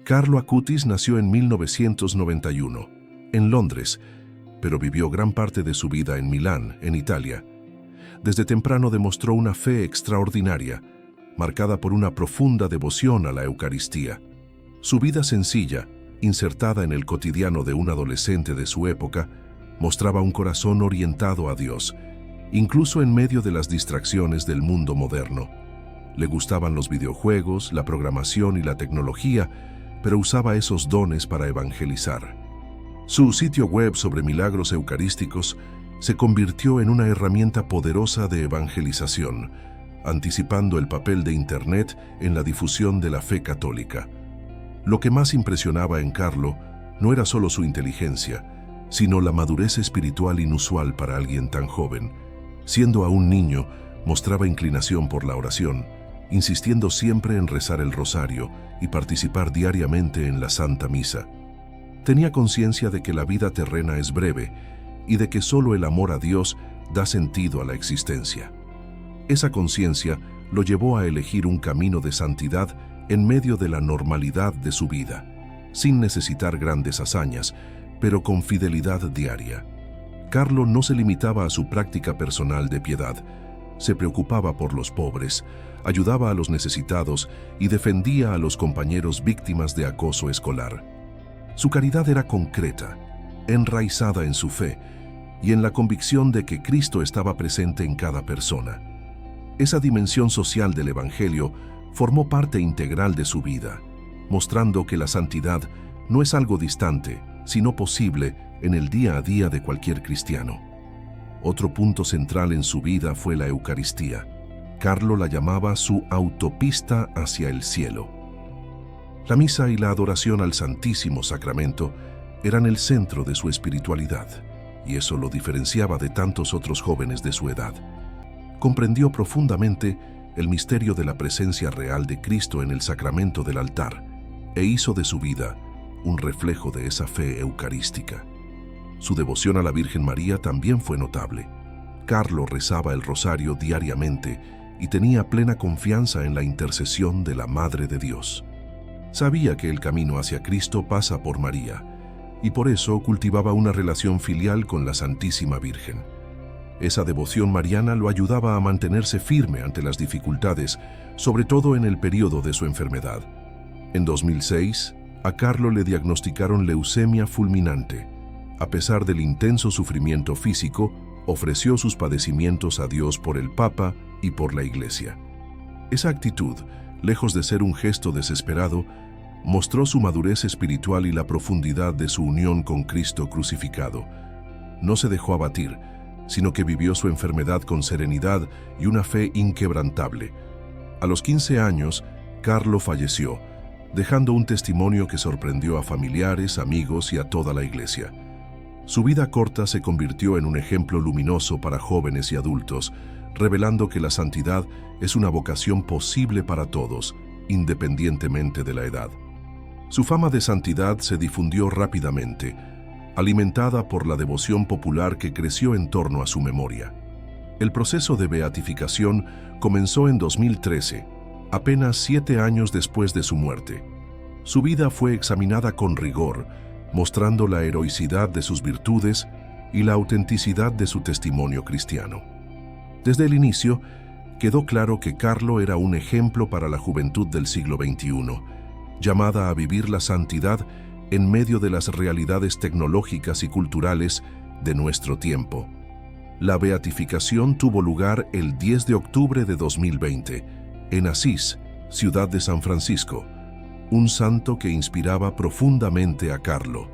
Carlo Acutis nació en 1991, en Londres, pero vivió gran parte de su vida en Milán, en Italia. Desde temprano demostró una fe extraordinaria, marcada por una profunda devoción a la Eucaristía. Su vida sencilla, insertada en el cotidiano de un adolescente de su época, mostraba un corazón orientado a Dios, incluso en medio de las distracciones del mundo moderno. Le gustaban los videojuegos, la programación y la tecnología, pero usaba esos dones para evangelizar. Su sitio web sobre milagros eucarísticos se convirtió en una herramienta poderosa de evangelización, anticipando el papel de Internet en la difusión de la fe católica. Lo que más impresionaba en Carlo no era solo su inteligencia, sino la madurez espiritual inusual para alguien tan joven. Siendo aún niño, mostraba inclinación por la oración, insistiendo siempre en rezar el rosario y participar diariamente en la Santa Misa. Tenía conciencia de que la vida terrena es breve y de que solo el amor a Dios da sentido a la existencia. Esa conciencia lo llevó a elegir un camino de santidad en medio de la normalidad de su vida, sin necesitar grandes hazañas, pero con fidelidad diaria. Carlo no se limitaba a su práctica personal de piedad. Se preocupaba por los pobres, ayudaba a los necesitados y defendía a los compañeros víctimas de acoso escolar. Su caridad era concreta, enraizada en su fe y en la convicción de que Cristo estaba presente en cada persona. Esa dimensión social del Evangelio formó parte integral de su vida, mostrando que la santidad no es algo distante, sino posible en el día a día de cualquier cristiano. Otro punto central en su vida fue la Eucaristía. Carlo la llamaba su autopista hacia el cielo. La misa y la adoración al Santísimo Sacramento eran el centro de su espiritualidad, y eso lo diferenciaba de tantos otros jóvenes de su edad. Comprendió profundamente el misterio de la presencia real de Cristo en el sacramento del altar, e hizo de su vida un reflejo de esa fe eucarística. Su devoción a la Virgen María también fue notable. Carlo rezaba el rosario diariamente y tenía plena confianza en la intercesión de la Madre de Dios. Sabía que el camino hacia Cristo pasa por María, y por eso cultivaba una relación filial con la Santísima Virgen. Esa devoción mariana lo ayudaba a mantenerse firme ante las dificultades, sobre todo en el periodo de su enfermedad. En 2006, a Carlo le diagnosticaron leucemia fulminante. A pesar del intenso sufrimiento físico, ofreció sus padecimientos a Dios por el Papa y por la Iglesia. Esa actitud, lejos de ser un gesto desesperado, mostró su madurez espiritual y la profundidad de su unión con Cristo crucificado. No se dejó abatir, sino que vivió su enfermedad con serenidad y una fe inquebrantable. A los 15 años, Carlo falleció, dejando un testimonio que sorprendió a familiares, amigos y a toda la Iglesia. Su vida corta se convirtió en un ejemplo luminoso para jóvenes y adultos, revelando que la santidad es una vocación posible para todos, independientemente de la edad. Su fama de santidad se difundió rápidamente, alimentada por la devoción popular que creció en torno a su memoria. El proceso de beatificación comenzó en 2013, apenas 7 años después de su muerte. Su vida fue examinada con rigor, mostrando la heroicidad de sus virtudes y la autenticidad de su testimonio cristiano. Desde el inicio, quedó claro que Carlo era un ejemplo para la juventud del siglo XXI, llamada a vivir la santidad en medio de las realidades tecnológicas y culturales de nuestro tiempo. La beatificación tuvo lugar el 10 de octubre de 2020, en Asís, ciudad de San Francisco, un santo que inspiraba profundamente a Carlo.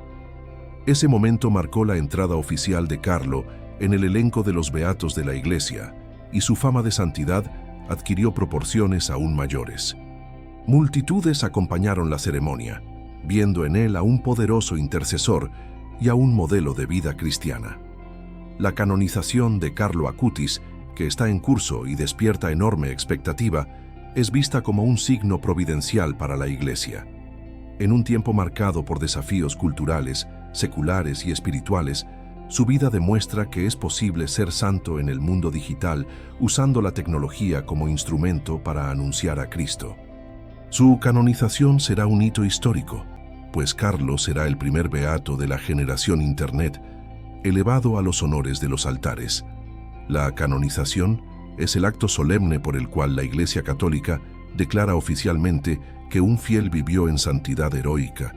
Ese momento marcó la entrada oficial de Carlo en el elenco de los beatos de la Iglesia, y su fama de santidad adquirió proporciones aún mayores. Multitudes acompañaron la ceremonia, viendo en él a un poderoso intercesor y a un modelo de vida cristiana. La canonización de Carlo Acutis, que está en curso y despierta enorme expectativa, es vista como un signo providencial para la Iglesia. En un tiempo marcado por desafíos culturales, seculares y espirituales, su vida demuestra que es posible ser santo en el mundo digital usando la tecnología como instrumento para anunciar a Cristo. Su canonización será un hito histórico, pues Carlo será el primer beato de la generación Internet, elevado a los honores de los altares. La canonización es el acto solemne por el cual la Iglesia Católica declara oficialmente que un fiel vivió en santidad heroica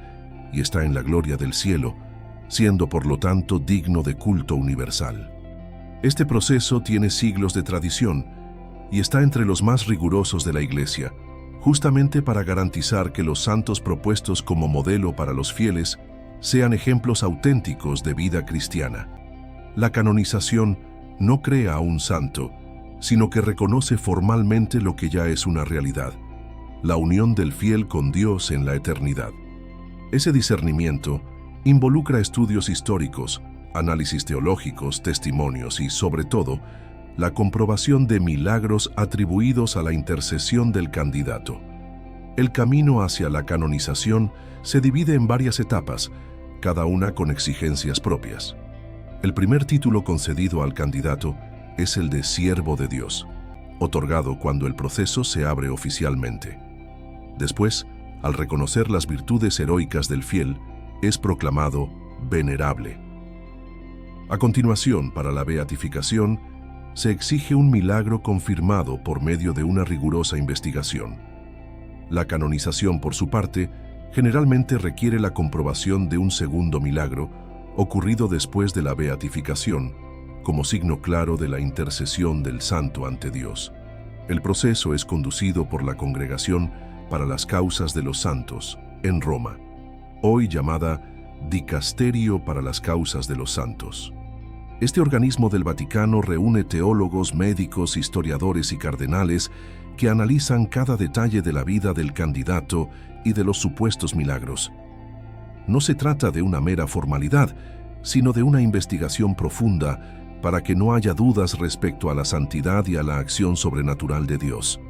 y está en la gloria del cielo, siendo por lo tanto digno de culto universal. Este proceso tiene siglos de tradición y está entre los más rigurosos de la Iglesia, justamente para garantizar que los santos propuestos como modelo para los fieles sean ejemplos auténticos de vida cristiana. La canonización no crea a un santo, sino que reconoce formalmente lo que ya es una realidad, la unión del fiel con Dios en la eternidad. Ese discernimiento involucra estudios históricos, análisis teológicos, testimonios y, sobre todo, la comprobación de milagros atribuidos a la intercesión del candidato. El camino hacia la canonización se divide en varias etapas, cada una con exigencias propias. El primer título concedido al candidato es el de Siervo de Dios, otorgado cuando el proceso se abre oficialmente. Después, al reconocer las virtudes heroicas del fiel, es proclamado venerable. A continuación, para la beatificación, se exige un milagro confirmado por medio de una rigurosa investigación. La canonización, por su parte, generalmente requiere la comprobación de un segundo milagro ocurrido después de la beatificación, como signo claro de la intercesión del santo ante Dios. El proceso es conducido por la Congregación para las Causas de los Santos, en Roma, hoy llamada Dicasterio para las Causas de los Santos. Este organismo del Vaticano reúne teólogos, médicos, historiadores y cardenales que analizan cada detalle de la vida del candidato y de los supuestos milagros. No se trata de una mera formalidad, sino de una investigación profunda para que no haya dudas respecto a la santidad y a la acción sobrenatural de Dios.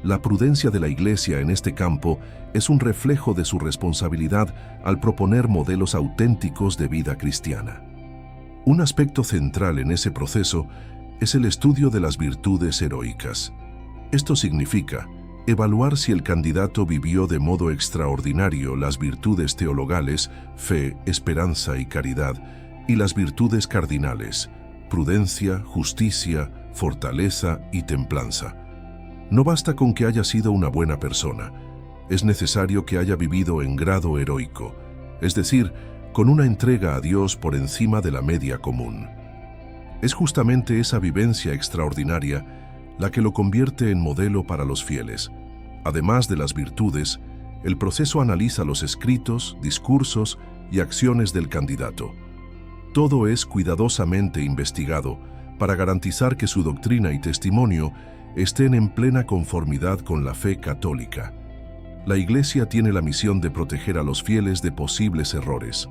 La prudencia de la Iglesia en este campo es un reflejo de su responsabilidad al proponer modelos auténticos de vida cristiana. Un aspecto central en ese proceso es el estudio de las virtudes heroicas. Esto significa evaluar si el candidato vivió de modo extraordinario las virtudes teologales, fe, esperanza y caridad, y las virtudes cardinales, prudencia, justicia, fortaleza y templanza. No basta con que haya sido una buena persona, es necesario que haya vivido en grado heroico, es decir, con una entrega a Dios por encima de la media común. Es justamente esa vivencia extraordinaria la que lo convierte en modelo para los fieles. Además de las virtudes, el proceso analiza los escritos, discursos y acciones del candidato. Todo es cuidadosamente investigado para garantizar que su doctrina y testimonio estén en plena conformidad con la fe católica. La Iglesia tiene la misión de proteger a los fieles de posibles errores.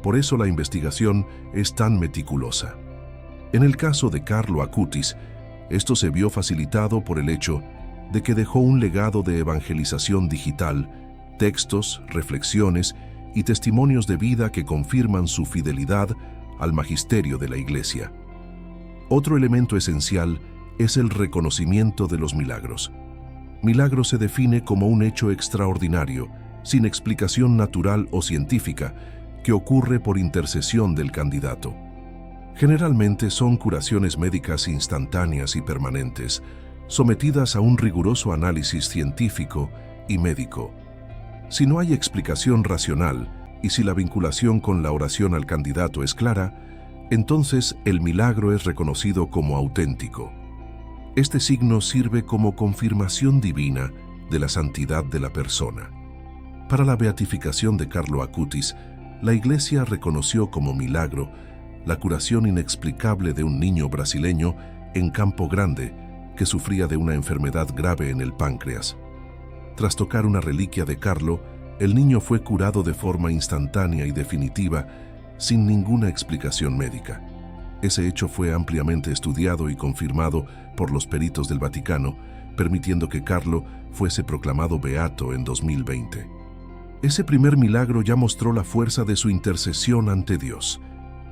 Por eso la investigación es tan meticulosa. En el caso de Carlo Acutis, esto se vio facilitado por el hecho de que dejó un legado de evangelización digital, textos, reflexiones y testimonios de vida que confirman su fidelidad al magisterio de la Iglesia. Otro elemento esencial es el reconocimiento de los milagros. Milagro se define como un hecho extraordinario, sin explicación natural o científica, que ocurre por intercesión del candidato. Generalmente son curaciones médicas instantáneas y permanentes, sometidas a un riguroso análisis científico y médico. Si no hay explicación racional y si la vinculación con la oración al candidato es clara, entonces el milagro es reconocido como auténtico. Este signo sirve como confirmación divina de la santidad de la persona. Para la beatificación de Carlo Acutis, la Iglesia reconoció como milagro la curación inexplicable de un niño brasileño en Campo Grande que sufría de una enfermedad grave en el páncreas. Tras tocar una reliquia de Carlo, el niño fue curado de forma instantánea y definitiva, sin ninguna explicación médica. Ese hecho fue ampliamente estudiado y confirmado por los peritos del Vaticano, permitiendo que Carlo fuese proclamado beato en 2020. Ese primer milagro ya mostró la fuerza de su intercesión ante Dios.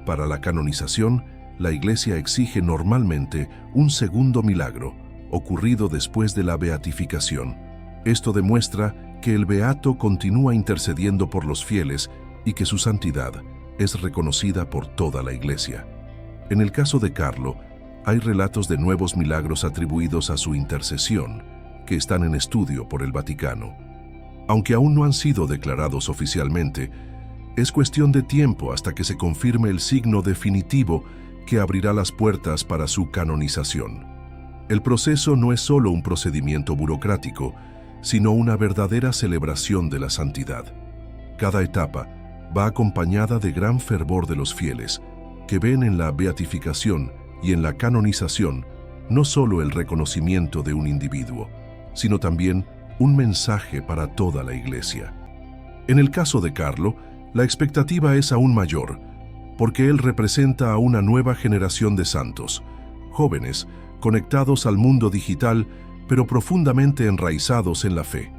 Para la canonización, la Iglesia exige normalmente un segundo milagro, ocurrido después de la beatificación, Esto demuestra que el beato continúa intercediendo por los fieles y que su santidad es reconocida por toda la Iglesia. En el caso de Carlo, hay relatos de nuevos milagros atribuidos a su intercesión, que están en estudio por el Vaticano. Aunque aún no han sido declarados oficialmente, es cuestión de tiempo hasta que se confirme el signo definitivo que abrirá las puertas para su canonización. El proceso no es solo un procedimiento burocrático, sino una verdadera celebración de la santidad. Cada etapa va acompañada de gran fervor de los fieles, que ven en la beatificación y en la canonización no solo el reconocimiento de un individuo, sino también un mensaje para toda la Iglesia. En el caso de Carlo, la expectativa es aún mayor, porque él representa a una nueva generación de santos, jóvenes, conectados al mundo digital, pero profundamente enraizados en la fe.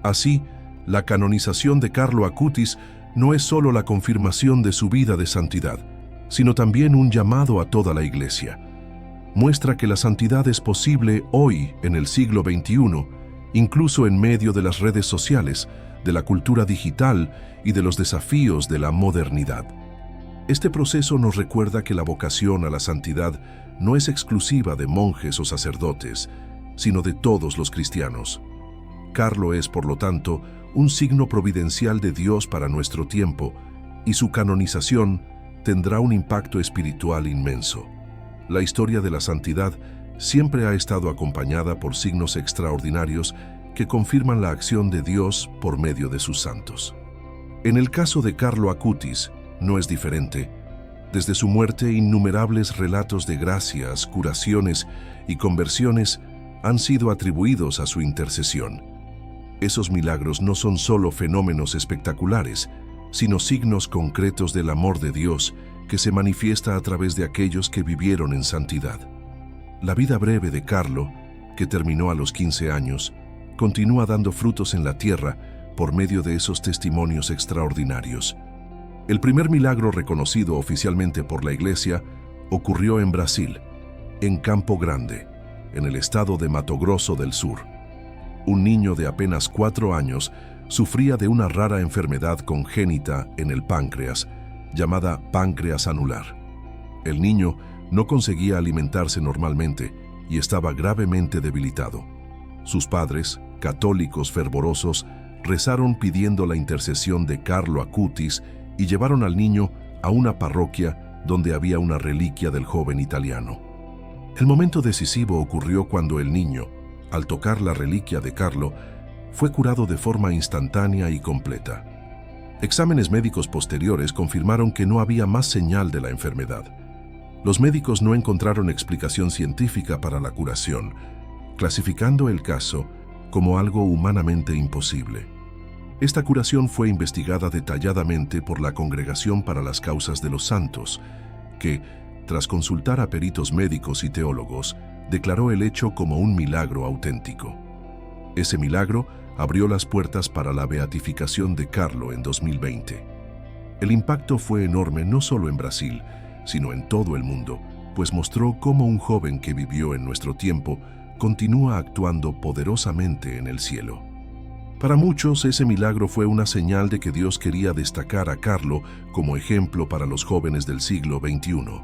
Así, la canonización de Carlo Acutis no es solo la confirmación de su vida de santidad, sino también un llamado a toda la Iglesia. Muestra que la santidad es posible hoy, en el siglo XXI, incluso en medio de las redes sociales, de la cultura digital y de los desafíos de la modernidad. Este proceso nos recuerda que la vocación a la santidad no es exclusiva de monjes o sacerdotes, sino de todos los cristianos. Carlo es, por lo tanto, un signo providencial de Dios para nuestro tiempo, y su canonización tendrá un impacto espiritual inmenso. La historia de la santidad siempre ha estado acompañada por signos extraordinarios que confirman la acción de Dios por medio de sus santos. En el caso de Carlo Acutis, no es diferente. Desde su muerte, innumerables relatos de gracias, curaciones y conversiones han sido atribuidos a su intercesión. Esos milagros no son solo fenómenos espectaculares, sino signos concretos del amor de Dios que se manifiesta a través de aquellos que vivieron en santidad. La vida breve de Carlo, que terminó a los 15 años, continúa dando frutos en la tierra por medio de esos testimonios extraordinarios. El primer milagro reconocido oficialmente por la Iglesia ocurrió en Brasil, en Campo Grande, en el estado de Mato Grosso del Sur. Un niño de apenas 4 años sufría de una rara enfermedad congénita en el páncreas, llamada páncreas anular. El niño no conseguía alimentarse normalmente y estaba gravemente debilitado. Sus padres, católicos fervorosos, rezaron pidiendo la intercesión de Carlo Acutis y llevaron al niño a una parroquia donde había una reliquia del joven italiano. El momento decisivo ocurrió cuando el niño, al tocar la reliquia de Carlo, fue curado de forma instantánea y completa. Exámenes médicos posteriores confirmaron que no había más señal de la enfermedad. Los médicos no encontraron explicación científica para la curación, clasificando el caso como algo humanamente imposible. Esta curación fue investigada detalladamente por la Congregación para las Causas de los Santos, que, tras consultar a peritos médicos y teólogos, declaró el hecho como un milagro auténtico. Ese milagro abrió las puertas para la beatificación de Carlo en 2020. El impacto fue enorme no solo en Brasil, sino en todo el mundo, pues mostró cómo un joven que vivió en nuestro tiempo continúa actuando poderosamente en el cielo. Para muchos, ese milagro fue una señal de que Dios quería destacar a Carlo como ejemplo para los jóvenes del siglo XXI.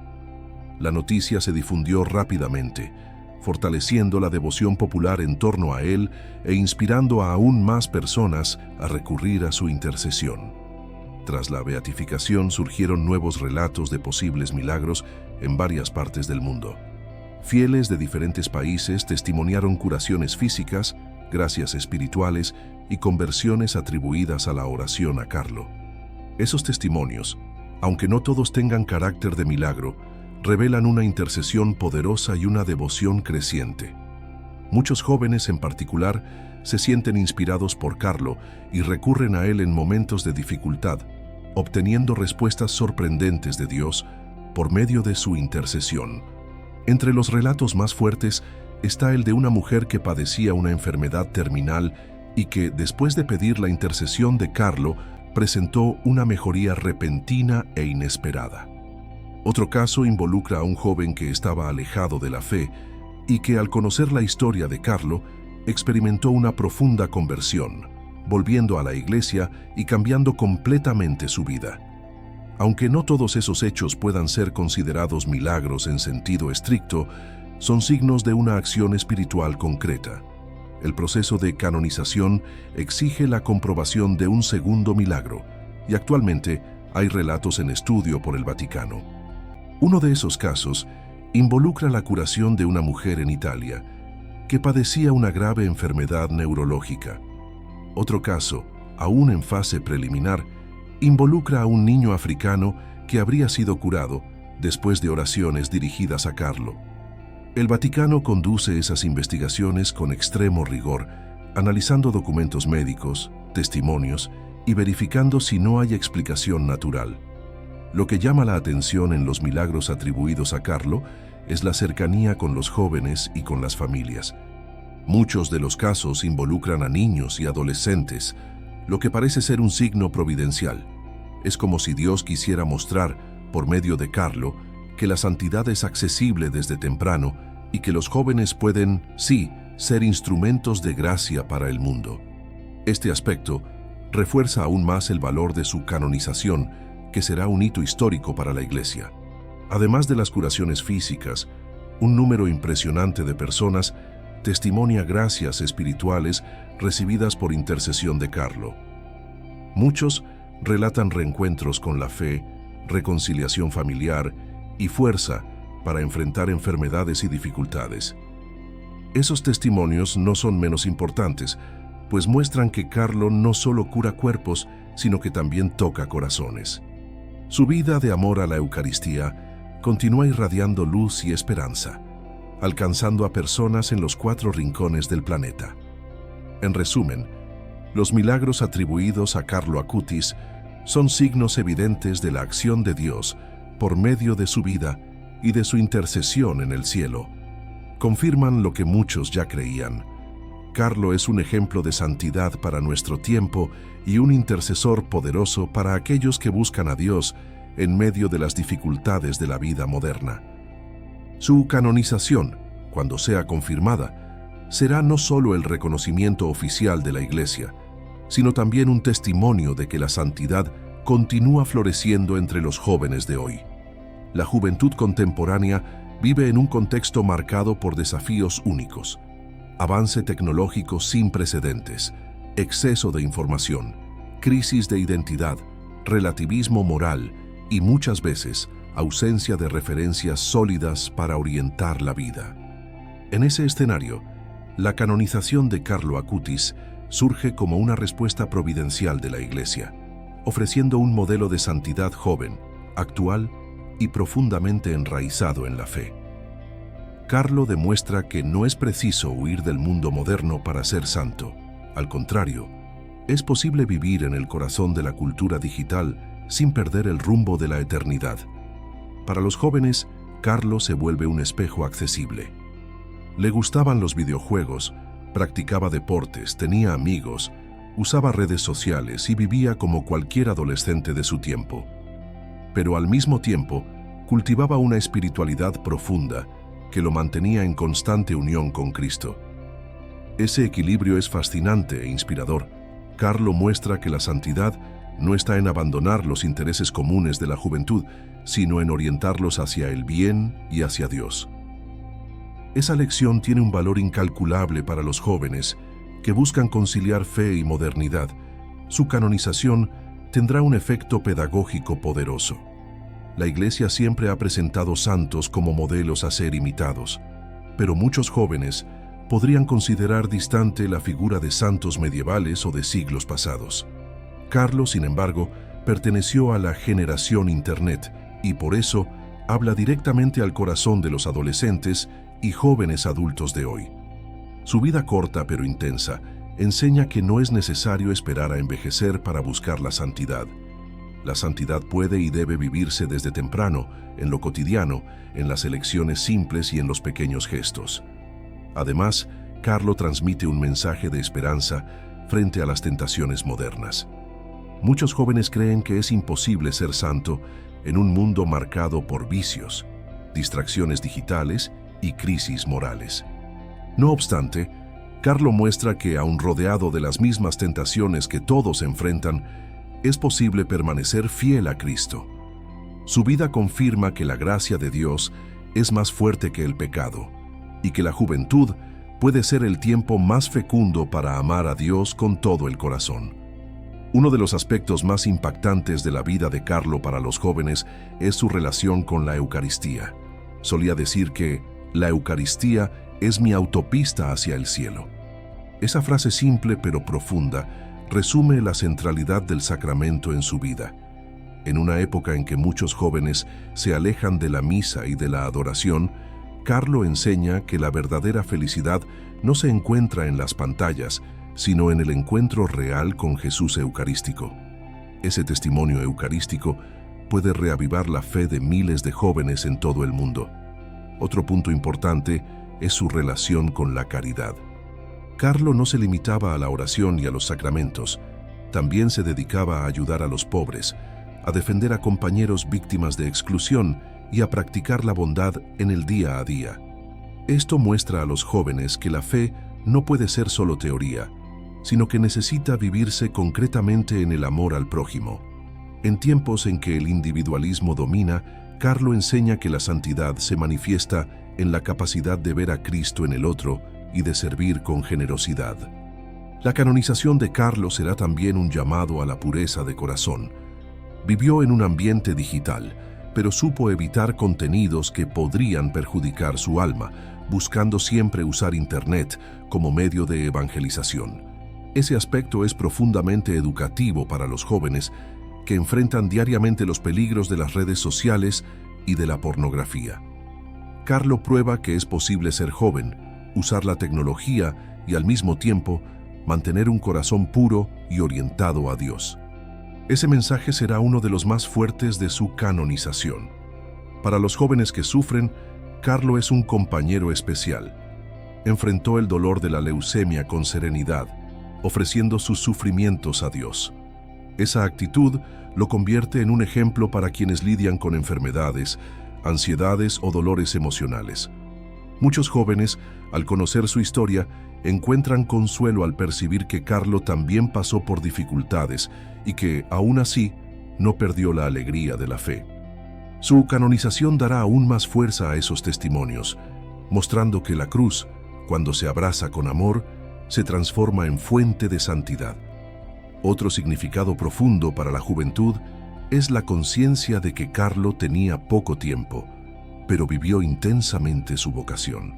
La noticia se difundió rápidamente, fortaleciendo la devoción popular en torno a él e inspirando a aún más personas a recurrir a su intercesión. Tras la beatificación surgieron nuevos relatos de posibles milagros en varias partes del mundo. Fieles de diferentes países testimoniaron curaciones físicas, gracias espirituales y conversiones atribuidas a la oración a Carlo. Esos testimonios, aunque no todos tengan carácter de milagro, revelan una intercesión poderosa y una devoción creciente. Muchos jóvenes en particular se sienten inspirados por Carlo y recurren a él en momentos de dificultad, obteniendo respuestas sorprendentes de Dios por medio de su intercesión. Entre los relatos más fuertes está el de una mujer que padecía una enfermedad terminal y que, después de pedir la intercesión de Carlo, presentó una mejoría repentina e inesperada. Otro caso involucra a un joven que estaba alejado de la fe y que, al conocer la historia de Carlo, experimentó una profunda conversión, volviendo a la iglesia y cambiando completamente su vida. Aunque no todos esos hechos puedan ser considerados milagros en sentido estricto, son signos de una acción espiritual concreta. El proceso de canonización exige la comprobación de un segundo milagro, y actualmente hay relatos en estudio por el Vaticano. Uno de esos casos involucra la curación de una mujer en Italia que padecía una grave enfermedad neurológica. Otro caso, aún en fase preliminar, involucra a un niño africano que habría sido curado después de oraciones dirigidas a Carlo. El Vaticano conduce esas investigaciones con extremo rigor, analizando documentos médicos, testimonios y verificando si no hay explicación natural. Lo que llama la atención en los milagros atribuidos a Carlo es la cercanía con los jóvenes y con las familias. Muchos de los casos involucran a niños y adolescentes, lo que parece ser un signo providencial. Es como si Dios quisiera mostrar, por medio de Carlo, que la santidad es accesible desde temprano y que los jóvenes pueden, sí, ser instrumentos de gracia para el mundo. Este aspecto refuerza aún más el valor de su canonización, que será un hito histórico para la Iglesia. Además de las curaciones físicas, un número impresionante de personas testimonia gracias espirituales recibidas por intercesión de Carlo. Muchos relatan reencuentros con la fe, reconciliación familiar y fuerza para enfrentar enfermedades y dificultades. Esos testimonios no son menos importantes, pues muestran que Carlo no solo cura cuerpos, sino que también toca corazones. Su vida de amor a la Eucaristía continúa irradiando luz y esperanza, alcanzando a personas en los 4 rincones del planeta. En resumen, los milagros atribuidos a Carlo Acutis son signos evidentes de la acción de Dios por medio de su vida y de su intercesión en el cielo. Confirman lo que muchos ya creían. Carlo es un ejemplo de santidad para nuestro tiempo y un intercesor poderoso para aquellos que buscan a Dios en medio de las dificultades de la vida moderna. Su canonización, cuando sea confirmada, será no solo el reconocimiento oficial de la Iglesia, sino también un testimonio de que la santidad continúa floreciendo entre los jóvenes de hoy. La juventud contemporánea vive en un contexto marcado por desafíos únicos: avance tecnológico sin precedentes, exceso de información, crisis de identidad, relativismo moral y muchas veces ausencia de referencias sólidas para orientar la vida. En ese escenario, la canonización de Carlo Acutis surge como una respuesta providencial de la Iglesia, ofreciendo un modelo de santidad joven, actual y profundamente enraizado en la fe. Carlo demuestra que no es preciso huir del mundo moderno para ser santo. Al contrario, es posible vivir en el corazón de la cultura digital sin perder el rumbo de la eternidad. Para los jóvenes, Carlo se vuelve un espejo accesible. Le gustaban los videojuegos, practicaba deportes, tenía amigos, usaba redes sociales y vivía como cualquier adolescente de su tiempo. Pero al mismo tiempo, cultivaba una espiritualidad profunda que lo mantenía en constante unión con Cristo. Ese equilibrio es fascinante e inspirador. Carlo muestra que la santidad no está en abandonar los intereses comunes de la juventud, sino en orientarlos hacia el bien y hacia Dios. Esa lección tiene un valor incalculable para los jóvenes que buscan conciliar fe y modernidad. Su canonización tendrá un efecto pedagógico poderoso. La Iglesia siempre ha presentado santos como modelos a ser imitados, pero muchos jóvenes podrían considerar distante la figura de santos medievales o de siglos pasados. Carlo, sin embargo, perteneció a la generación Internet y por eso habla directamente al corazón de los adolescentes y jóvenes adultos de hoy. Su vida corta pero intensa enseña que no es necesario esperar a envejecer para buscar la santidad. La santidad puede y debe vivirse desde temprano, en lo cotidiano, en las elecciones simples y en los pequeños gestos. Además, Carlo transmite un mensaje de esperanza frente a las tentaciones modernas. Muchos jóvenes creen que es imposible ser santo en un mundo marcado por vicios, distracciones digitales y crisis morales. No obstante, Carlo muestra que, aun rodeado de las mismas tentaciones que todos enfrentan, es posible permanecer fiel a Cristo. Su vida confirma que la gracia de Dios es más fuerte que el pecado y que la juventud puede ser el tiempo más fecundo para amar a Dios con todo el corazón. Uno de los aspectos más impactantes de la vida de Carlo para los jóvenes es su relación con la Eucaristía. Solía decir que la Eucaristía es mi autopista hacia el cielo. Esa frase simple pero profunda resume la centralidad del sacramento en su vida. En una época en que muchos jóvenes se alejan de la misa y de la adoración, Carlo enseña que la verdadera felicidad no se encuentra en las pantallas, sino en el encuentro real con Jesús Eucarístico. Ese testimonio eucarístico puede reavivar la fe de miles de jóvenes en todo el mundo. Otro punto importante es su relación con la caridad. Carlo no se limitaba a la oración y a los sacramentos, también se dedicaba a ayudar a los pobres, a defender a compañeros víctimas de exclusión y a practicar la bondad en el día a día. Esto muestra a los jóvenes que la fe no puede ser solo teoría, sino que necesita vivirse concretamente en el amor al prójimo. En tiempos en que el individualismo domina, Carlo enseña que la santidad se manifiesta en la capacidad de ver a Cristo en el otro y de servir con generosidad. La canonización de Carlo será también un llamado a la pureza de corazón. Vivió en un ambiente digital, pero supo evitar contenidos que podrían perjudicar su alma, buscando siempre usar Internet como medio de evangelización. Ese aspecto es profundamente educativo para los jóvenes que enfrentan diariamente los peligros de las redes sociales y de la pornografía. Carlo prueba que es posible ser joven, usar la tecnología y al mismo tiempo mantener un corazón puro y orientado a Dios. Ese mensaje será uno de los más fuertes de su canonización. Para los jóvenes que sufren, Carlo es un compañero especial. Enfrentó el dolor de la leucemia con serenidad, ofreciendo sus sufrimientos a Dios. Esa actitud lo convierte en un ejemplo para quienes lidian con enfermedades, ansiedades o dolores emocionales. Muchos jóvenes, al conocer su historia, encuentran consuelo al percibir que Carlo también pasó por dificultades y que, aún así, no perdió la alegría de la fe. Su canonización dará aún más fuerza a esos testimonios, mostrando que la cruz, cuando se abraza con amor, se transforma en fuente de santidad. Otro significado profundo para la juventud es la conciencia de que Carlo tenía poco tiempo, pero vivió intensamente su vocación.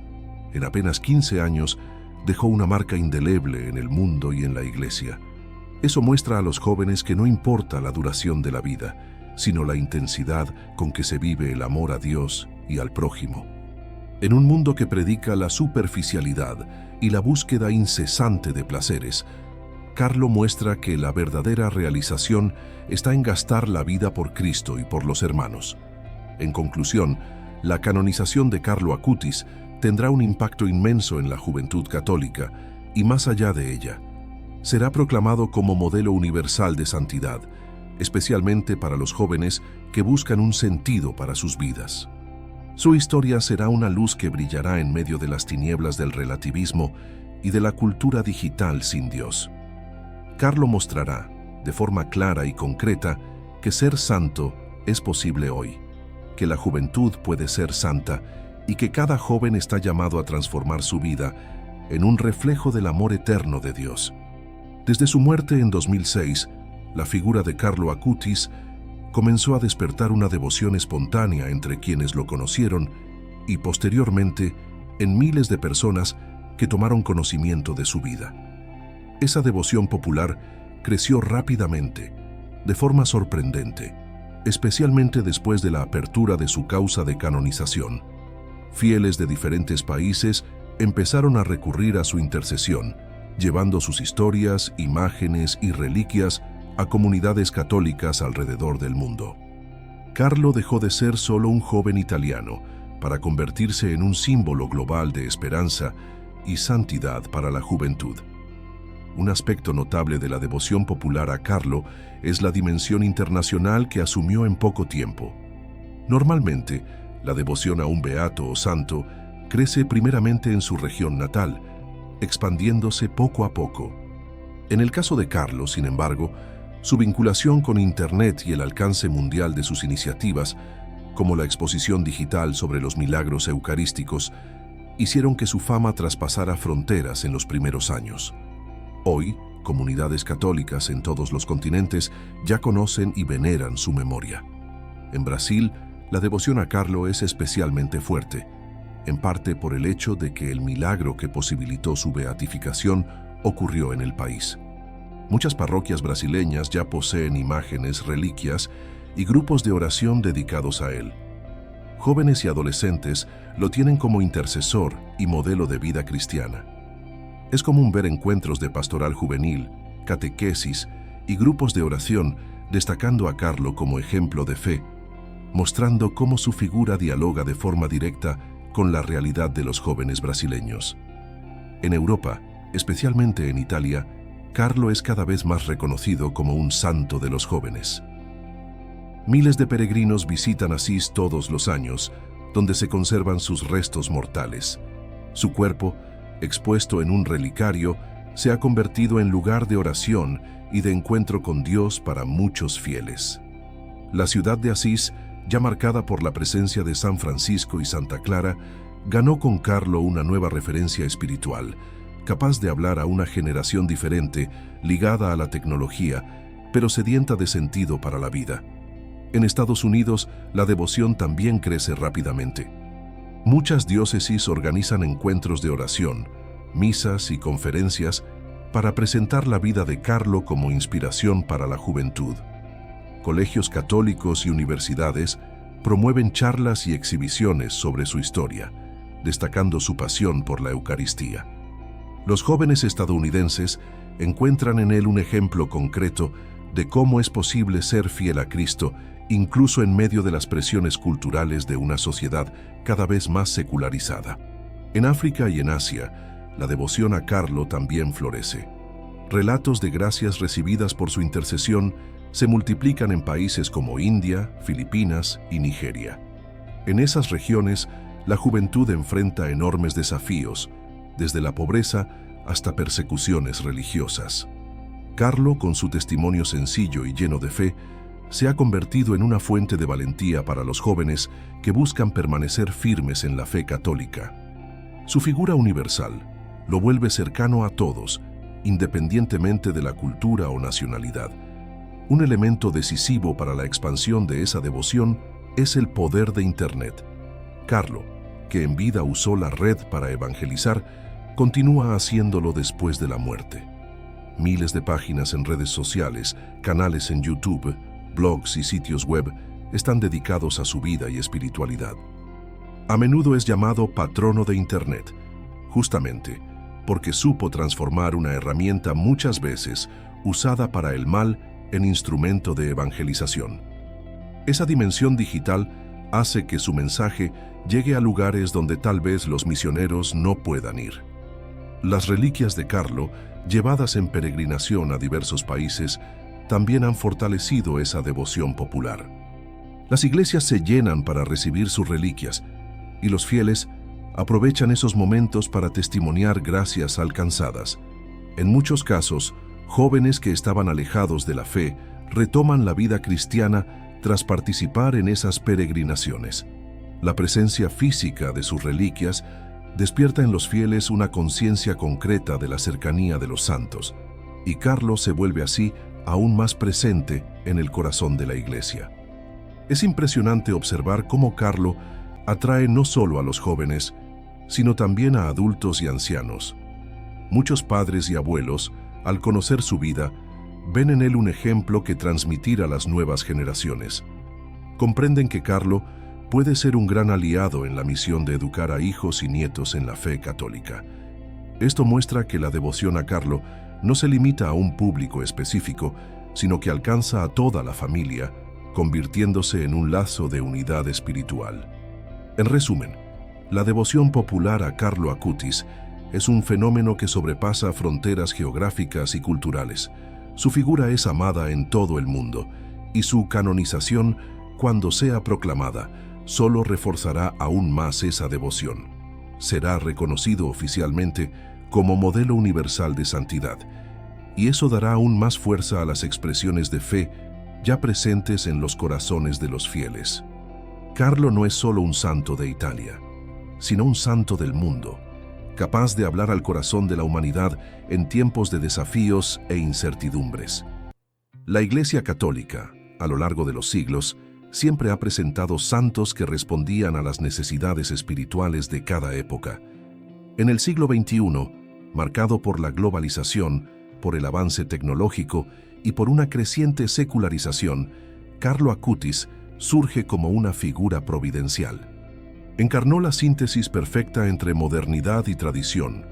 En apenas 15 años, dejó una marca indeleble en el mundo y en la Iglesia. Eso muestra a los jóvenes que no importa la duración de la vida, sino la intensidad con que se vive el amor a Dios y al prójimo. En un mundo que predica la superficialidad y la búsqueda incesante de placeres, Carlo muestra que la verdadera realización está en gastar la vida por Cristo y por los hermanos. En conclusión, la canonización de Carlo Acutis tendrá un impacto inmenso en la juventud católica y más allá de ella. Será proclamado como modelo universal de santidad, especialmente para los jóvenes que buscan un sentido para sus vidas. Su historia será una luz que brillará en medio de las tinieblas del relativismo y de la cultura digital sin Dios. Carlo mostrará, de forma clara y concreta, que ser santo es posible hoy, que la juventud puede ser santa y que cada joven está llamado a transformar su vida en un reflejo del amor eterno de Dios. Desde su muerte en 2006, la figura de Carlo Acutis comenzó a despertar una devoción espontánea entre quienes lo conocieron y posteriormente en miles de personas que tomaron conocimiento de su vida. Esa devoción popular creció rápidamente, de forma sorprendente, especialmente después de la apertura de su causa de canonización. Fieles de diferentes países empezaron a recurrir a su intercesión, llevando sus historias, imágenes y reliquias a comunidades católicas alrededor del mundo. Carlo dejó de ser solo un joven italiano para convertirse en un símbolo global de esperanza y santidad para la juventud. Un aspecto notable de la devoción popular a Carlo es la dimensión internacional que asumió en poco tiempo. Normalmente, la devoción a un beato o santo crece primeramente en su región natal, expandiéndose poco a poco. En el caso de Carlo, sin embargo, su vinculación con Internet y el alcance mundial de sus iniciativas, como la exposición digital sobre los milagros eucarísticos, hicieron que su fama traspasara fronteras en los primeros años. Hoy, comunidades católicas en todos los continentes ya conocen y veneran su memoria. En Brasil, la devoción a Carlo es especialmente fuerte, en parte por el hecho de que el milagro que posibilitó su beatificación ocurrió en el país. Muchas parroquias brasileñas ya poseen imágenes, reliquias y grupos de oración dedicados a él. Jóvenes y adolescentes lo tienen como intercesor y modelo de vida cristiana. Es común ver encuentros de pastoral juvenil, catequesis y grupos de oración destacando a Carlo como ejemplo de fe, mostrando cómo su figura dialoga de forma directa con la realidad de los jóvenes brasileños. En Europa, especialmente en Italia, Carlo es cada vez más reconocido como un santo de los jóvenes. Miles de peregrinos visitan Asís todos los años, donde se conservan sus restos mortales. Su cuerpo, expuesto en un relicario, se ha convertido en lugar de oración y de encuentro con Dios para muchos fieles. La ciudad de Asís, ya marcada por la presencia de San Francisco y Santa Clara, ganó con Carlo una nueva referencia espiritual, capaz de hablar a una generación diferente, ligada a la tecnología, pero sedienta de sentido para la vida. En Estados Unidos, la devoción también crece rápidamente. Muchas diócesis organizan encuentros de oración, misas y conferencias para presentar la vida de Carlo como inspiración para la juventud. Colegios católicos y universidades promueven charlas y exhibiciones sobre su historia, destacando su pasión por la Eucaristía. Los jóvenes estadounidenses encuentran en él un ejemplo concreto de cómo es posible ser fiel a Cristo, incluso en medio de las presiones culturales de una sociedad cada vez más secularizada. En África y en Asia, la devoción a Carlo también florece. Relatos de gracias recibidas por su intercesión se multiplican en países como India, Filipinas y Nigeria. En esas regiones, la juventud enfrenta enormes desafíos, desde la pobreza hasta persecuciones religiosas. Carlo, con su testimonio sencillo y lleno de fe, se ha convertido en una fuente de valentía para los jóvenes que buscan permanecer firmes en la fe católica. Su figura universal lo vuelve cercano a todos, independientemente de la cultura o nacionalidad. Un elemento decisivo para la expansión de esa devoción es el poder de Internet. Carlo, que en vida usó la red para evangelizar, continúa haciéndolo después de la muerte. Miles de páginas en redes sociales, canales en YouTube, blogs y sitios web están dedicados a su vida y espiritualidad. A menudo es llamado patrono de Internet, justamente porque supo transformar una herramienta muchas veces usada para el mal en instrumento de evangelización. Esa dimensión digital hace que su mensaje llegue a lugares donde tal vez los misioneros no puedan ir. Las reliquias de Carlo, llevadas en peregrinación a diversos países, también han fortalecido esa devoción popular. Las iglesias se llenan para recibir sus reliquias y los fieles aprovechan esos momentos para testimoniar gracias alcanzadas. En muchos casos, jóvenes que estaban alejados de la fe retoman la vida cristiana tras participar en esas peregrinaciones. La presencia física de sus reliquias despierta en los fieles una conciencia concreta de la cercanía de los santos, y Carlo se vuelve así aún más presente en el corazón de la Iglesia. Es impresionante observar cómo Carlo atrae no solo a los jóvenes, sino también a adultos y ancianos. Muchos padres y abuelos, al conocer su vida, ven en él un ejemplo que transmitir a las nuevas generaciones. Comprenden que Carlo puede ser un gran aliado en la misión de educar a hijos y nietos en la fe católica. Esto muestra que la devoción a Carlo no se limita a un público específico, sino que alcanza a toda la familia, convirtiéndose en un lazo de unidad espiritual. En resumen, la devoción popular a Carlo Acutis es un fenómeno que sobrepasa fronteras geográficas y culturales. Su figura es amada en todo el mundo, y su canonización, cuando sea proclamada, solo reforzará aún más esa devoción. Será reconocido oficialmente como modelo universal de santidad, y eso dará aún más fuerza a las expresiones de fe ya presentes en los corazones de los fieles. Carlo no es solo un santo de Italia, sino un santo del mundo, capaz de hablar al corazón de la humanidad en tiempos de desafíos e incertidumbres. La Iglesia Católica, a lo largo de los siglos, siempre ha presentado santos que respondían a las necesidades espirituales de cada época. En el siglo XXI, marcado por la globalización, por el avance tecnológico y por una creciente secularización, Carlo Acutis surge como una figura providencial. Encarnó la síntesis perfecta entre modernidad y tradición,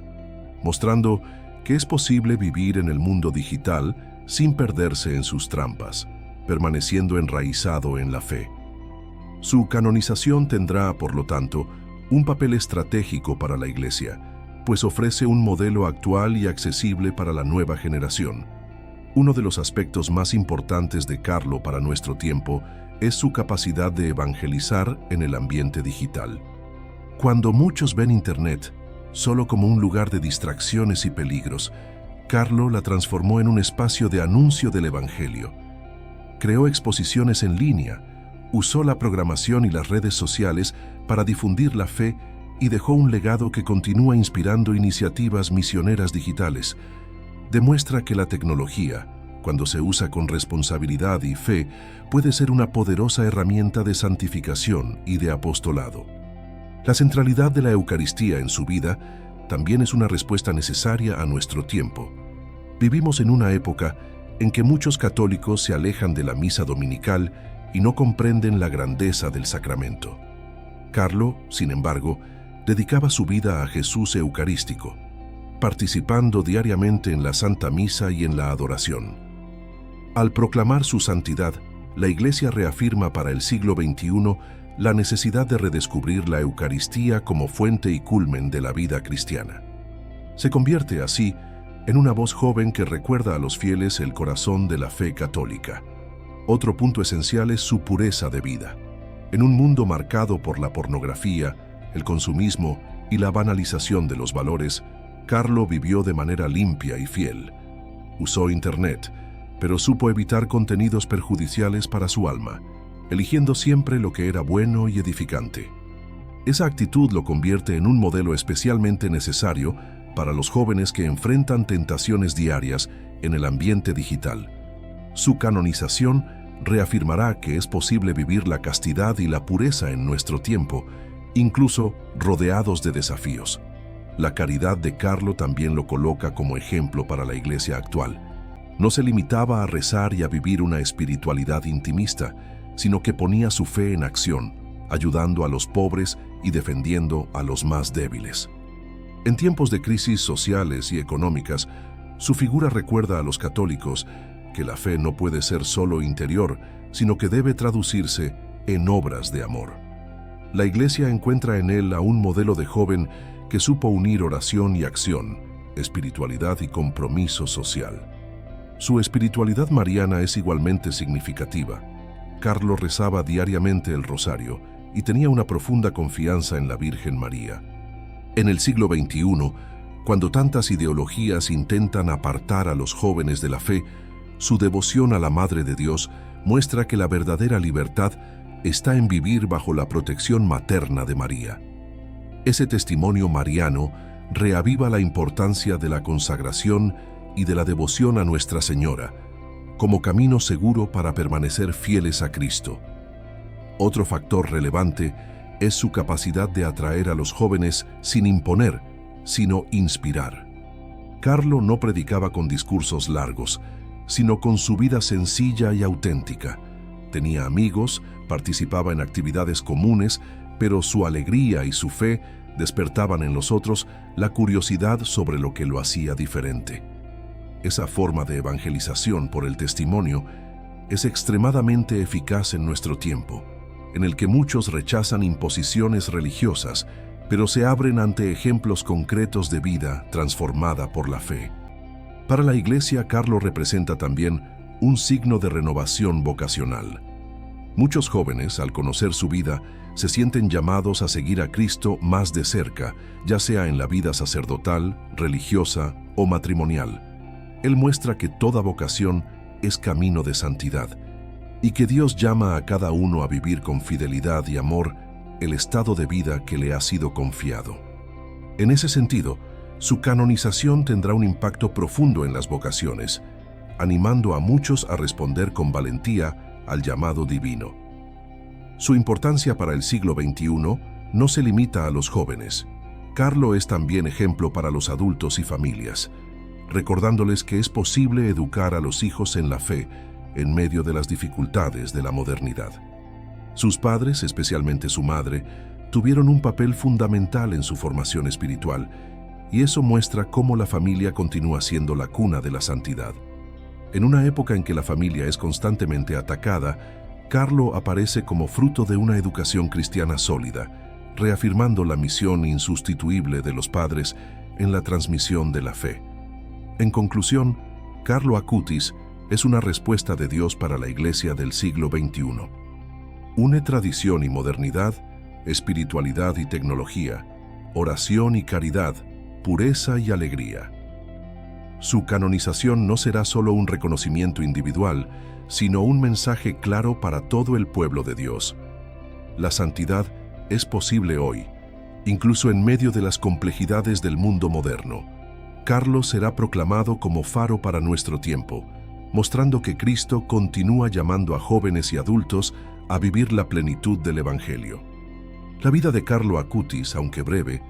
mostrando que es posible vivir en el mundo digital sin perderse en sus trampas, permaneciendo enraizado en la fe. Su canonización tendrá, por lo tanto, un papel estratégico para la Iglesia, pues ofrece un modelo actual y accesible para la nueva generación. Uno de los aspectos más importantes de Carlo para nuestro tiempo es su capacidad de evangelizar en el ambiente digital. Cuando muchos ven Internet solo como un lugar de distracciones y peligros, Carlo la transformó en un espacio de anuncio del Evangelio. Creó exposiciones en línea, usó la programación y las redes sociales para difundir la fe y dejó un legado que continúa inspirando iniciativas misioneras digitales. Demuestra que la tecnología, cuando se usa con responsabilidad y fe, puede ser una poderosa herramienta de santificación y de apostolado. La centralidad de la Eucaristía en su vida también es una respuesta necesaria a nuestro tiempo. Vivimos en una época en que muchos católicos se alejan de la misa dominical y no comprenden la grandeza del sacramento. Carlo, sin embargo, dedicaba su vida a Jesús Eucarístico, participando diariamente en la Santa Misa y en la adoración. Al proclamar su santidad, la Iglesia reafirma para el siglo XXI la necesidad de redescubrir la Eucaristía como fuente y culmen de la vida cristiana. Se convierte así en una voz joven que recuerda a los fieles el corazón de la fe católica. Otro punto esencial es su pureza de vida. En un mundo marcado por la pornografía, el consumismo y la banalización de los valores, Carlo vivió de manera limpia y fiel. Usó Internet, pero supo evitar contenidos perjudiciales para su alma, eligiendo siempre lo que era bueno y edificante. Esa actitud lo convierte en un modelo especialmente necesario para los jóvenes que enfrentan tentaciones diarias en el ambiente digital. Su canonización reafirmará que es posible vivir la castidad y la pureza en nuestro tiempo, incluso rodeados de desafíos. La caridad de Carlo también lo coloca como ejemplo para la Iglesia actual. No se limitaba a rezar y a vivir una espiritualidad intimista, sino que ponía su fe en acción, ayudando a los pobres y defendiendo a los más débiles. En tiempos de crisis sociales y económicas, su figura recuerda a los católicos que la fe no puede ser solo interior, sino que debe traducirse en obras de amor. La Iglesia encuentra en él a un modelo de joven que supo unir oración y acción, espiritualidad y compromiso social. Su espiritualidad mariana es igualmente significativa. Carlo rezaba diariamente el rosario y tenía una profunda confianza en la Virgen María. En el siglo XXI, cuando tantas ideologías intentan apartar a los jóvenes de la fe, su devoción a la Madre de Dios muestra que la verdadera libertad está en vivir bajo la protección materna de María. Ese testimonio mariano reaviva la importancia de la consagración y de la devoción a Nuestra Señora, como camino seguro para permanecer fieles a Cristo. Otro factor relevante es su capacidad de atraer a los jóvenes sin imponer, sino inspirar. Carlo no predicaba con discursos largos, sino con su vida sencilla y auténtica. Tenía amigos, participaba en actividades comunes, pero su alegría y su fe despertaban en los otros la curiosidad sobre lo que lo hacía diferente. Esa forma de evangelización por el testimonio es extremadamente eficaz en nuestro tiempo, en el que muchos rechazan imposiciones religiosas, pero se abren ante ejemplos concretos de vida transformada por la fe. Para la Iglesia, Carlo representa también un signo de renovación vocacional. Muchos jóvenes, al conocer su vida, se sienten llamados a seguir a Cristo más de cerca, ya sea en la vida sacerdotal, religiosa o matrimonial. Él muestra que toda vocación es camino de santidad y que Dios llama a cada uno a vivir con fidelidad y amor el estado de vida que le ha sido confiado. En ese sentido, su canonización tendrá un impacto profundo en las vocaciones, animando a muchos a responder con valentía al llamado divino. Su importancia para el siglo XXI no se limita a los jóvenes. Carlo es también ejemplo para los adultos y familias, recordándoles que es posible educar a los hijos en la fe en medio de las dificultades de la modernidad. Sus padres, especialmente su madre, tuvieron un papel fundamental en su formación espiritual, y eso muestra cómo la familia continúa siendo la cuna de la santidad. En una época en que la familia es constantemente atacada, Carlo aparece como fruto de una educación cristiana sólida, reafirmando la misión insustituible de los padres en la transmisión de la fe. En conclusión, Carlo Acutis es una respuesta de Dios para la Iglesia del siglo XXI. Une tradición y modernidad, espiritualidad y tecnología, oración y caridad, pureza y alegría. Su canonización no será solo un reconocimiento individual, sino un mensaje claro para todo el pueblo de Dios. La santidad es posible hoy, incluso en medio de las complejidades del mundo moderno. Carlo será proclamado como faro para nuestro tiempo, mostrando que Cristo continúa llamando a jóvenes y adultos a vivir la plenitud del Evangelio. La vida de Carlo Acutis, aunque breve,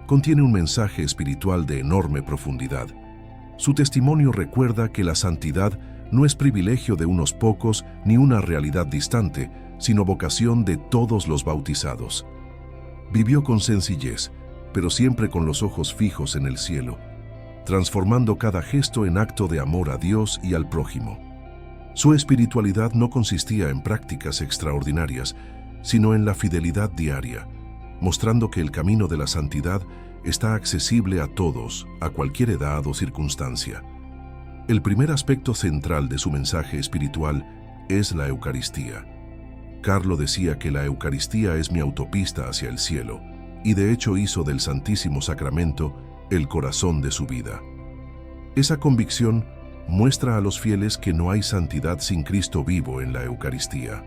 contiene un mensaje espiritual de enorme profundidad. Su testimonio recuerda que la santidad no es privilegio de unos pocos ni una realidad distante, sino vocación de todos los bautizados. Vivió con sencillez, pero siempre con los ojos fijos en el cielo, transformando cada gesto en acto de amor a Dios y al prójimo. Su espiritualidad no consistía en prácticas extraordinarias, sino en la fidelidad diaria, mostrando que el camino de la santidad está accesible a todos, a cualquier edad o circunstancia. El primer aspecto central de su mensaje espiritual es la Eucaristía. Carlo decía que la Eucaristía es mi autopista hacia el cielo, y de hecho hizo del Santísimo Sacramento el corazón de su vida. Esa convicción muestra a los fieles que no hay santidad sin Cristo vivo en la Eucaristía.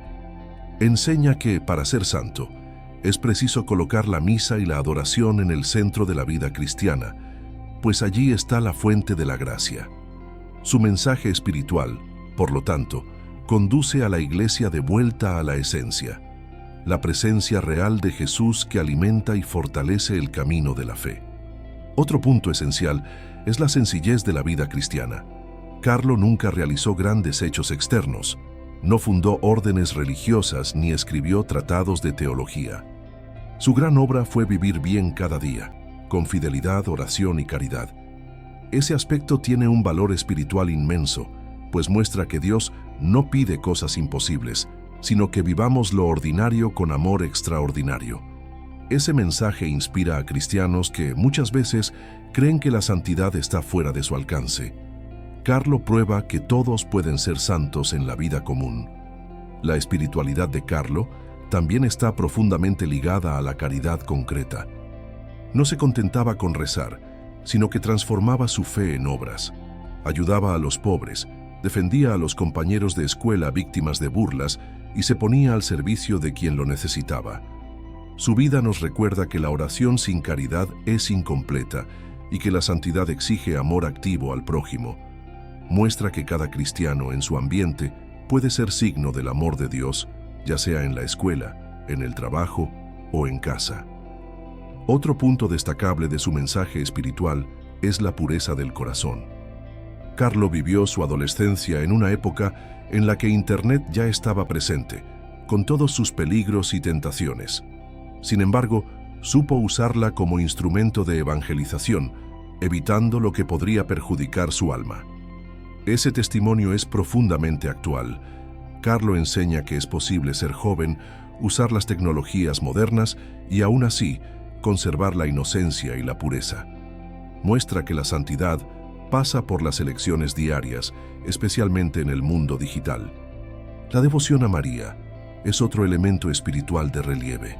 Enseña que, para ser santo, es preciso colocar la misa y la adoración en el centro de la vida cristiana, pues allí está la fuente de la gracia. Su mensaje espiritual, por lo tanto, conduce a la Iglesia de vuelta a la esencia, la presencia real de Jesús que alimenta y fortalece el camino de la fe. Otro punto esencial es la sencillez de la vida cristiana. Carlo nunca realizó grandes hechos externos, no fundó órdenes religiosas ni escribió tratados de teología. Su gran obra fue vivir bien cada día, con fidelidad, oración y caridad. Ese aspecto tiene un valor espiritual inmenso, pues muestra que Dios no pide cosas imposibles, sino que vivamos lo ordinario con amor extraordinario. Ese mensaje inspira a cristianos que muchas veces creen que la santidad está fuera de su alcance. Carlo prueba que todos pueden ser santos en la vida común. La espiritualidad de Carlo también está profundamente ligada a la caridad concreta. No se contentaba con rezar, sino que transformaba su fe en obras. Ayudaba a los pobres, defendía a los compañeros de escuela víctimas de burlas y se ponía al servicio de quien lo necesitaba. Su vida nos recuerda que la oración sin caridad es incompleta y que la santidad exige amor activo al prójimo. Muestra que cada cristiano en su ambiente puede ser signo del amor de Dios, ya sea en la escuela, en el trabajo o en casa. Otro punto destacable de su mensaje espiritual es la pureza del corazón. Carlo vivió su adolescencia en una época en la que Internet ya estaba presente, con todos sus peligros y tentaciones. Sin embargo, supo usarla como instrumento de evangelización, evitando lo que podría perjudicar su alma. Ese testimonio es profundamente actual. Carlo enseña que es posible ser joven, usar las tecnologías modernas y aún así conservar la inocencia y la pureza. Muestra que la santidad pasa por las elecciones diarias, especialmente en el mundo digital. La devoción a María, es otro elemento espiritual de relieve.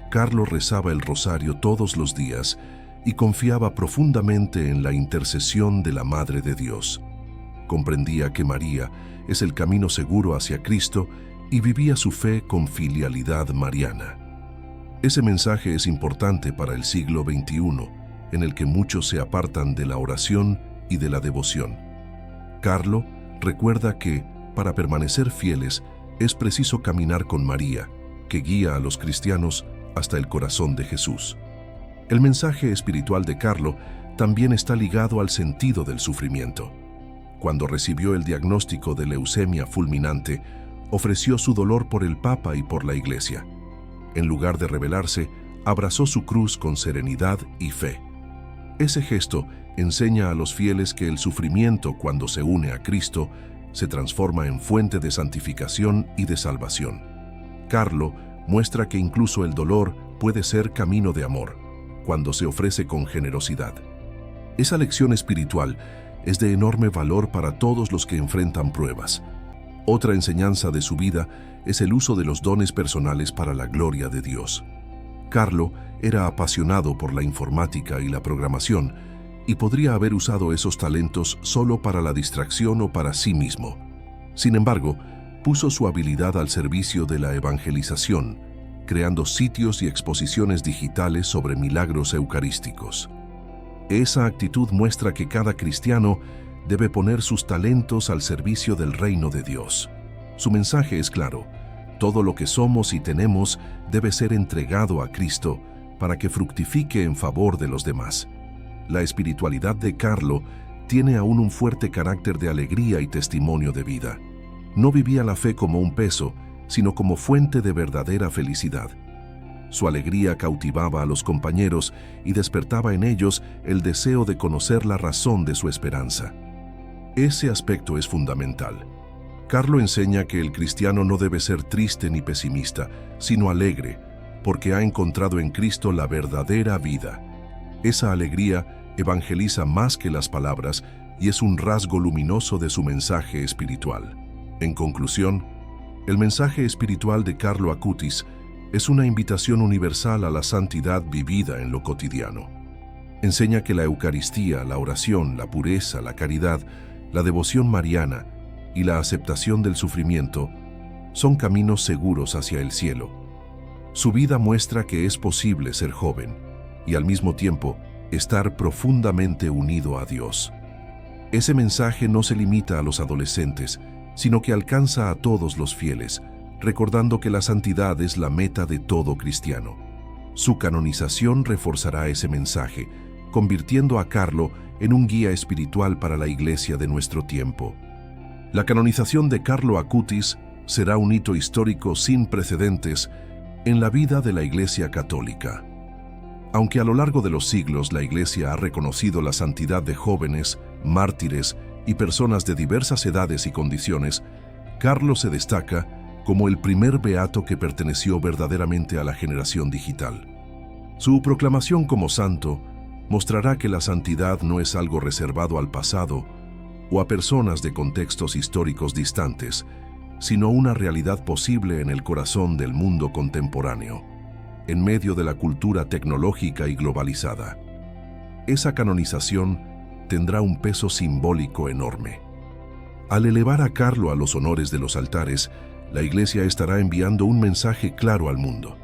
Carlo rezaba el rosario todos los días y confiaba profundamente en la intercesión de la Madre de Dios. Comprendía que María es el camino seguro hacia Cristo y vivía su fe con filialidad mariana. Ese mensaje es importante para el siglo XXI, en el que muchos se apartan de la oración y de la devoción. Carlo recuerda que, para permanecer fieles, es preciso caminar con María, que guía a los cristianos hasta el corazón de Jesús. El mensaje espiritual de Carlo también está ligado al sentido del sufrimiento. Cuando recibió el diagnóstico de leucemia fulminante, ofreció su dolor por el Papa y por la Iglesia. En lugar de rebelarse, abrazó su cruz con serenidad y fe. Ese gesto enseña a los fieles que el sufrimiento, cuando se une a Cristo, se transforma en fuente de santificación y de salvación. Carlo muestra que incluso el dolor puede ser camino de amor, cuando se ofrece con generosidad. Esa lección espiritual es de enorme valor para todos los que enfrentan pruebas. Otra enseñanza de su vida es el uso de los dones personales para la gloria de Dios. Carlo era apasionado por la informática y la programación, y podría haber usado esos talentos solo para la distracción o para sí mismo. Sin embargo, puso su habilidad al servicio de la evangelización, creando sitios y exposiciones digitales sobre milagros eucarísticos. Esa actitud muestra que cada cristiano debe poner sus talentos al servicio del reino de Dios. Su mensaje es claro: todo lo que somos y tenemos debe ser entregado a Cristo para que fructifique en favor de los demás. La espiritualidad de Carlo tiene aún un fuerte carácter de alegría y testimonio de vida. No vivía la fe como un peso, sino como fuente de verdadera felicidad. Su alegría cautivaba a los compañeros y despertaba en ellos el deseo de conocer la razón de su esperanza. Ese aspecto es fundamental. Carlo enseña que el cristiano no debe ser triste ni pesimista, sino alegre, porque ha encontrado en Cristo la verdadera vida. Esa alegría evangeliza más que las palabras y es un rasgo luminoso de su mensaje espiritual. En conclusión, el mensaje espiritual de Carlo Acutis es una invitación universal a la santidad vivida en lo cotidiano. Enseña que la Eucaristía, la oración, la pureza, la caridad, la devoción mariana y la aceptación del sufrimiento son caminos seguros hacia el cielo. Su vida muestra que es posible ser joven y al mismo tiempo estar profundamente unido a Dios. Ese mensaje no se limita a los adolescentes, sino que alcanza a todos los fieles, recordando que la santidad es la meta de todo cristiano. Su canonización reforzará ese mensaje, convirtiendo a Carlo en un guía espiritual para la Iglesia de nuestro tiempo. La canonización de Carlo Acutis será un hito histórico sin precedentes en la vida de la Iglesia católica. Aunque a lo largo de los siglos la Iglesia ha reconocido la santidad de jóvenes, mártires y personas de diversas edades y condiciones, Carlo se destaca como el primer beato que perteneció verdaderamente a la generación digital. Su proclamación como santo mostrará que la santidad no es algo reservado al pasado o a personas de contextos históricos distantes, sino una realidad posible en el corazón del mundo contemporáneo, en medio de la cultura tecnológica y globalizada. Esa canonización tendrá un peso simbólico enorme. Al elevar a Carlo a los honores de los altares, la Iglesia estará enviando un mensaje claro al mundo.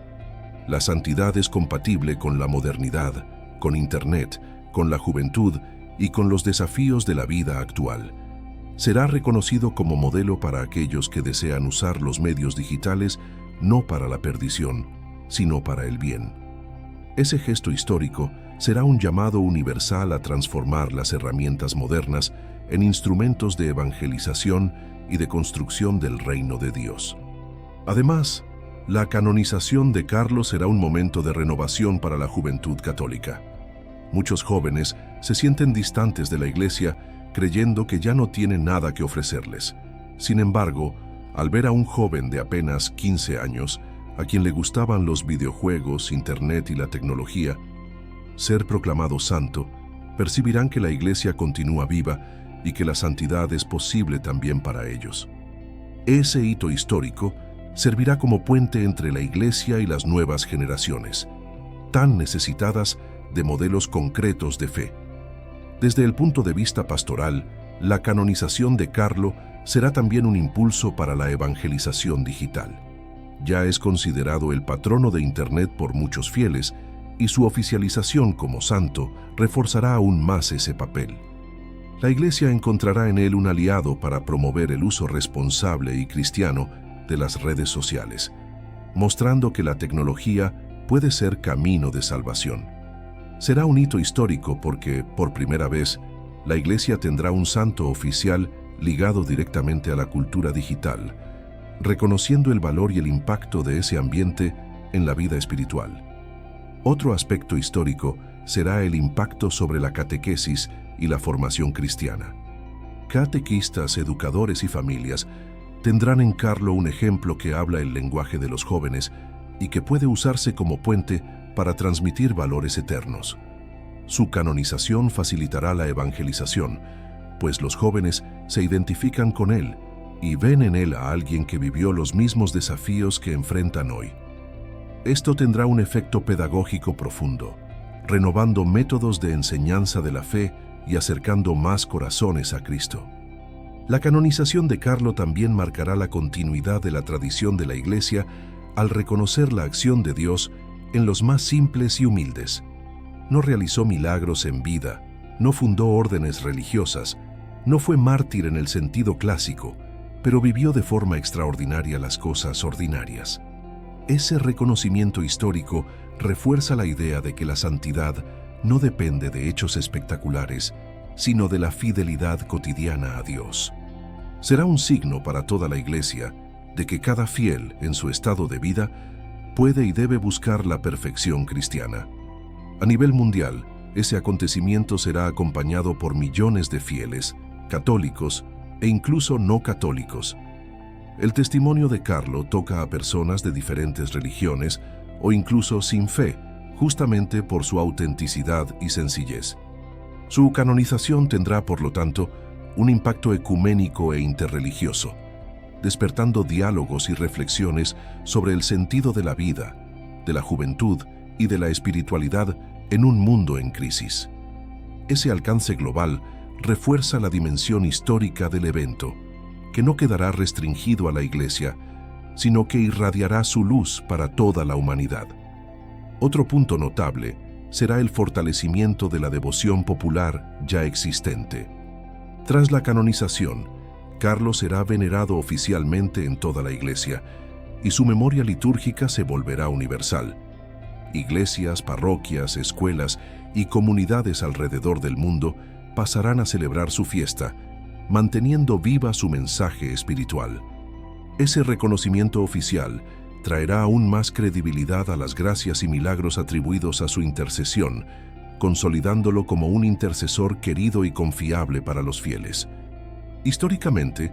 La santidad es compatible con la modernidad, con Internet, con la juventud y con los desafíos de la vida actual. Será reconocido como modelo para aquellos que desean usar los medios digitales no para la perdición, sino para el bien. Ese gesto histórico será un llamado universal a transformar las herramientas modernas en instrumentos de evangelización y de construcción del reino de Dios. Además, la canonización de Carlo será un momento de renovación para la juventud católica. Muchos jóvenes se sienten distantes de la Iglesia, creyendo que ya no tienen nada que ofrecerles. Sin embargo, al ver a un joven de apenas 15 años, a quien le gustaban los videojuegos, Internet y la tecnología, ser proclamado santo, percibirán que la Iglesia continúa viva y que la santidad es posible también para ellos. Ese hito histórico servirá como puente entre la Iglesia y las nuevas generaciones, tan necesitadas de modelos concretos de fe. Desde el punto de vista pastoral, la canonización de Carlo será también un impulso para la evangelización digital. Ya es considerado el patrono de Internet por muchos fieles, y su oficialización como santo reforzará aún más ese papel. La Iglesia encontrará en él un aliado para promover el uso responsable y cristiano de las redes sociales, mostrando que la tecnología puede ser camino de salvación. Será un hito histórico porque, por primera vez, la Iglesia tendrá un santo oficial ligado directamente a la cultura digital, reconociendo el valor y el impacto de ese ambiente en la vida espiritual. Otro aspecto histórico será el impacto sobre la catequesis y la formación cristiana. Catequistas, educadores y familias tendrán en Carlo un ejemplo que habla el lenguaje de los jóvenes y que puede usarse como puente para transmitir valores eternos. Su canonización facilitará la evangelización, pues los jóvenes se identifican con él y ven en él a alguien que vivió los mismos desafíos que enfrentan hoy. Esto tendrá un efecto pedagógico profundo, renovando métodos de enseñanza de la fe y acercando más corazones a Cristo. La canonización de Carlo también marcará la continuidad de la tradición de la Iglesia al reconocer la acción de Dios en los más simples y humildes. No realizó milagros en vida, no fundó órdenes religiosas, no fue mártir en el sentido clásico, pero vivió de forma extraordinaria las cosas ordinarias. Ese reconocimiento histórico refuerza la idea de que la santidad no depende de hechos espectaculares, sino de la fidelidad cotidiana a Dios. Será un signo para toda la Iglesia de que cada fiel, en su estado de vida, puede y debe buscar la perfección cristiana. A nivel mundial, ese acontecimiento será acompañado por millones de fieles, católicos e incluso no católicos. El testimonio de Carlo toca a personas de diferentes religiones o incluso sin fe, justamente por su autenticidad y sencillez. Su canonización tendrá, por lo tanto, un impacto ecuménico e interreligioso, despertando diálogos y reflexiones sobre el sentido de la vida, de la juventud y de la espiritualidad en un mundo en crisis. Ese alcance global refuerza la dimensión histórica del evento, que no quedará restringido a la Iglesia, sino que irradiará su luz para toda la humanidad. Otro punto notable será el fortalecimiento de la devoción popular ya existente. Tras la canonización, Carlo será venerado oficialmente en toda la Iglesia y su memoria litúrgica se volverá universal. Iglesias, parroquias, escuelas y comunidades alrededor del mundo pasarán a celebrar su fiesta, manteniendo viva su mensaje espiritual. Ese reconocimiento oficial traerá aún más credibilidad a las gracias y milagros atribuidos a su intercesión, consolidándolo como un intercesor querido y confiable para los fieles. Históricamente,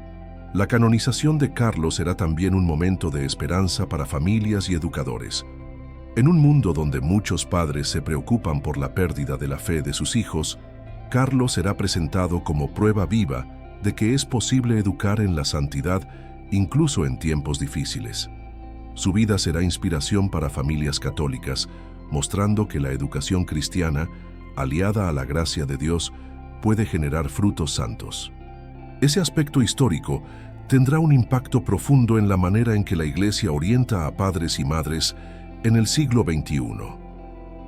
la canonización de Carlo será también un momento de esperanza para familias y educadores. En un mundo donde muchos padres se preocupan por la pérdida de la fe de sus hijos, Carlo será presentado como prueba viva de que es posible educar en la santidad incluso en tiempos difíciles. Su vida será inspiración para familias católicas, mostrando que la educación cristiana, aliada a la gracia de Dios, puede generar frutos santos. Ese aspecto histórico tendrá un impacto profundo en la manera en que la Iglesia orienta a padres y madres en el siglo XXI.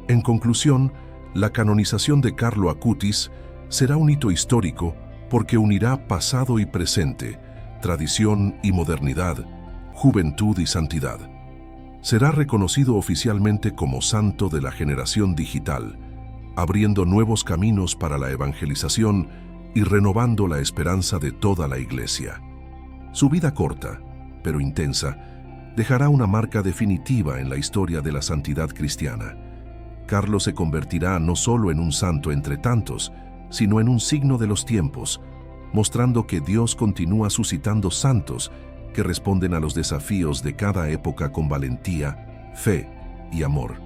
En conclusión, la canonización de Carlo Acutis será un hito histórico porque unirá pasado y presente, tradición y modernidad, juventud y santidad. Será reconocido oficialmente como santo de la generación digital, abriendo nuevos caminos para la evangelización y renovando la esperanza de toda la Iglesia. Su vida corta, pero intensa, dejará una marca definitiva en la historia de la santidad cristiana. Carlo se convertirá no solo en un santo entre tantos, sino en un signo de los tiempos, mostrando que Dios continúa suscitando santos que responden a los desafíos de cada época con valentía, fe y amor.